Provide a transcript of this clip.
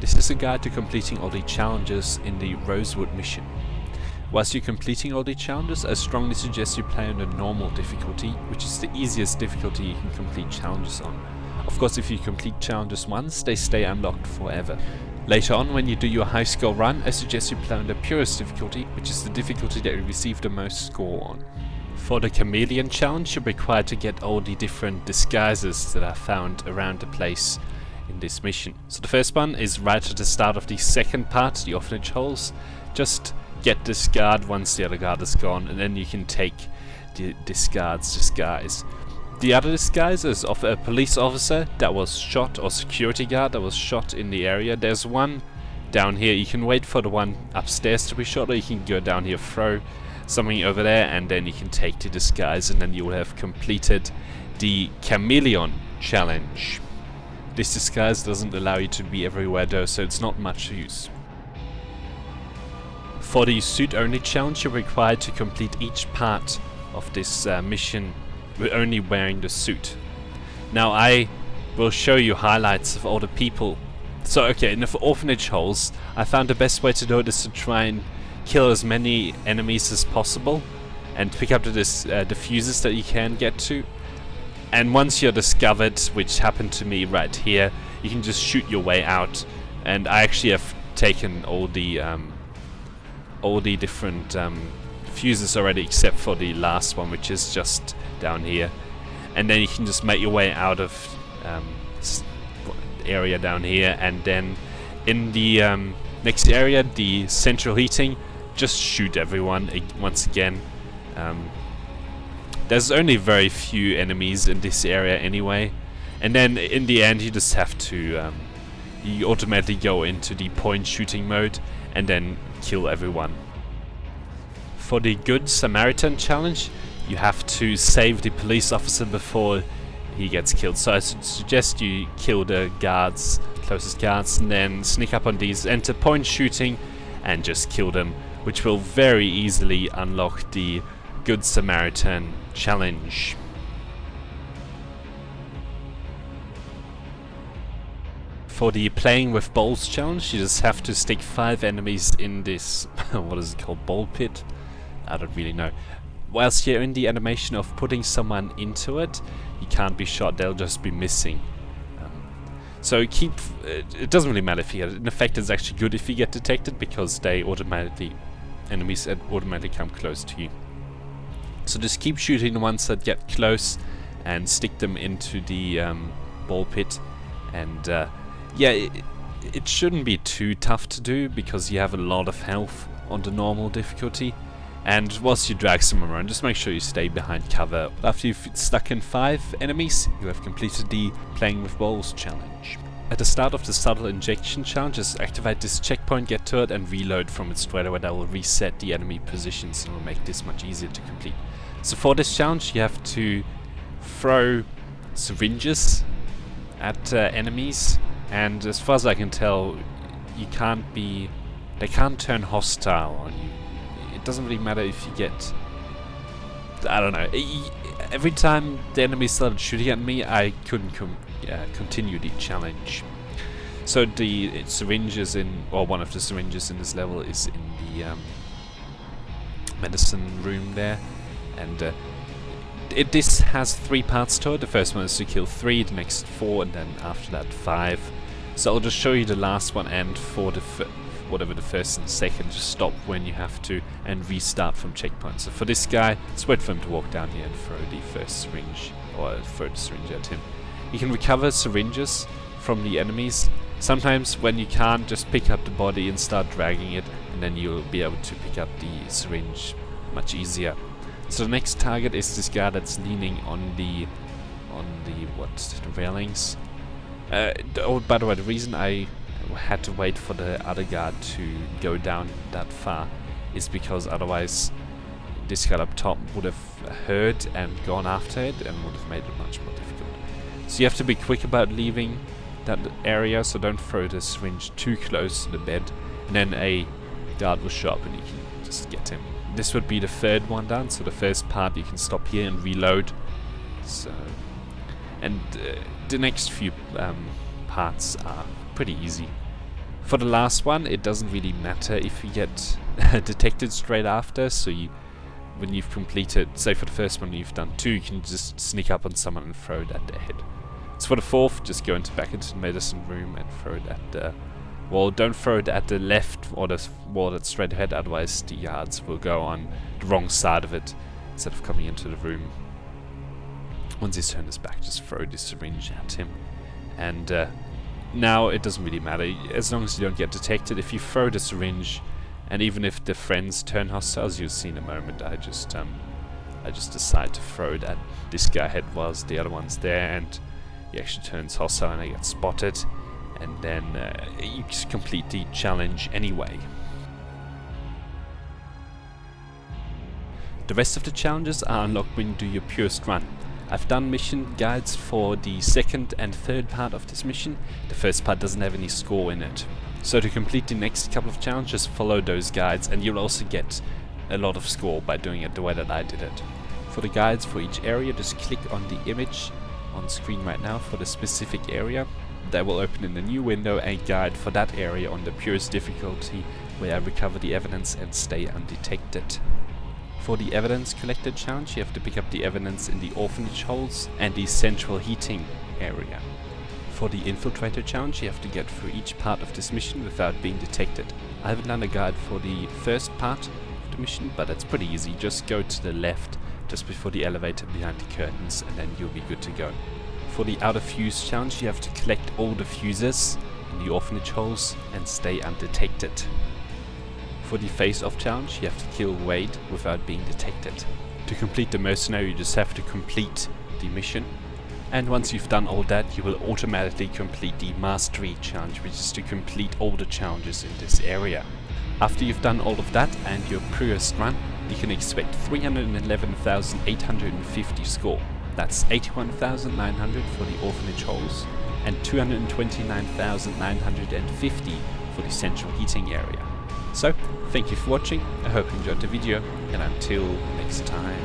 This is a guide to completing all the challenges in the Rosewood mission. Whilst you're completing all the challenges, I strongly suggest you play on the normal difficulty, which is the easiest difficulty you can complete challenges on. Of course, if you complete challenges once, they stay unlocked forever. Later on, when you do your high score run, I suggest you play on the purist difficulty, which is the difficulty that you receive the most score on. For the Chameleon challenge, you're required to get all the different disguises that are found around the place in this mission. So the first one is right at the start of the second part, the Orphanage Halls. Just get this guard once the other guard is gone, and then you can take this guard's disguise. The other disguise is of a police officer that was shot, or security guard that was shot in the area. There's one down here. You can wait for the one upstairs to be shot, or you can go down here, throw something over there, and then you can take the disguise, and then you will have completed the Chameleon challenge. This disguise doesn't allow you to be everywhere though, so it's not much use. For the suit only challenge, you're required to complete each part of this mission with only wearing the suit. Now I will show you highlights of all the people. So okay, in the Orphanage Halls, I found the best way to do it is to try and kill as many enemies as possible and pick up the diffusers that you can get to. And once you're discovered, which happened to me right here, you can just shoot your way out. And I actually have taken all the different diffusers already, except for the last one, which is just down here. And then you can just make your way out of this area down here, and then in the next area, the central heating, just shoot everyone once again. There's only very few enemies in this area anyway, and then in the end you just have to you automatically go into the point shooting mode and then kill everyone. For the Good Samaritan challenge, you have to save the police officer before he gets killed. So I suggest you kill the guards, closest guards, and then sneak up on these, enter point shooting, and just kill them, which will very easily unlock the Good Samaritan challenge. For the playing with balls challenge, you just have to stick 5 enemies in this, what is it called, ball pit? I don't really know. Whilst you're in the animation of putting someone into it, you can't be shot, they'll just be missing. So it doesn't really matter if you get it. In effect, it's actually good if you get detected, because enemies automatically come close to you. So just keep shooting the ones that get close and stick them into the ball pit. And yeah, it shouldn't be too tough to do, because you have a lot of health on the normal difficulty. And whilst you drag someone around, just make sure you stay behind cover. After you've stuck in 5 enemies, you have completed the Playing with Balls challenge. At the start of the Subtle Injection challenge, just activate this checkpoint, get to it, and reload from it straight away. That will reset the enemy positions and will make this much easier to complete. So for this challenge, you have to throw syringes at enemies, and as far as I can tell, they can't turn hostile on you. It doesn't really matter if you get, I don't know, every time the enemy started shooting at me, I couldn't continue the challenge. So the syringes one of the syringes in this level is in the medicine room there, and this has 3 parts to it. The first one is to kill 3, the next 4, and then after that 5. So I'll just show you the last one, and for the whatever the first and second, just stop when you have to and restart from checkpoint. So for this guy, just wait for him to walk down here and throw the first syringe, or throw the syringe at him. You can recover syringes from the enemies. Sometimes when you can't, just pick up the body and start dragging it, and then you'll be able to pick up the syringe much easier. So the next target is this guy that's leaning on the railings. Oh, by the way, the reason I had to wait for the other guard to go down that far is because otherwise this guy up top would have heard and gone after it and would have made it much more difficult. So you have to be quick about leaving that area, so don't throw the syringe too close to the bed, and then a guard will show up and you can just get him. This would be the 3rd one down, so the first part you can stop here and reload. So, and the next few parts are pretty easy. For the last one, it doesn't really matter if you get detected straight after, so when you've completed, say for the first one you've done 2, you can just sneak up on someone and throw it at their head. So for the fourth, just go back into the medicine room and throw it at the... Well, don't throw it at the left or the wall that's straight ahead, otherwise the yards will go on the wrong side of it instead of coming into the room. Once he's turned his back, just throw the syringe at him. And now it doesn't really matter, as long as you don't get detected. If you throw the syringe, and even if the friends turn hostile, as you'll see in a moment, I just decide to throw it at this guy head whilst the other one's there, and he actually turns hostile and I get spotted, and then you just complete the challenge anyway. The rest of the challenges are unlocked when you do your purist run. I've done mission guides for the second and third part of this mission. The first part doesn't have any score in it. So to complete the next couple of challenges, follow those guides, and you'll also get a lot of score by doing it the way that I did it. For the guides for each area, just click on the image on screen right now for the specific area. That will open in a new window a guide for that area on the purest difficulty, where I recover the evidence and stay undetected. For the evidence collected challenge, you have to pick up the evidence in the Orphanage Halls and the central heating area. For the Infiltrator challenge, you have to get through each part of this mission without being detected. I haven't done a guide for the first part of the mission, but it's pretty easy. Just go to the left, just before the elevator behind the curtains, and then you'll be good to go. For the Out of Fuse challenge, you have to collect all the fuses in the Orphanage Halls and stay undetected. For the Face Off challenge, you have to kill Wade without being detected. To complete the Mercenary, you just have to complete the mission. And once you've done all that, you will automatically complete the Mastery challenge, which is to complete all the challenges in this area. After you've done all of that and your purist run, you can expect 311,850 score. That's 81,900 for the Orphanage Halls and 229,950 for the central heating area. So, thank you for watching, I hope you enjoyed the video, and until next time.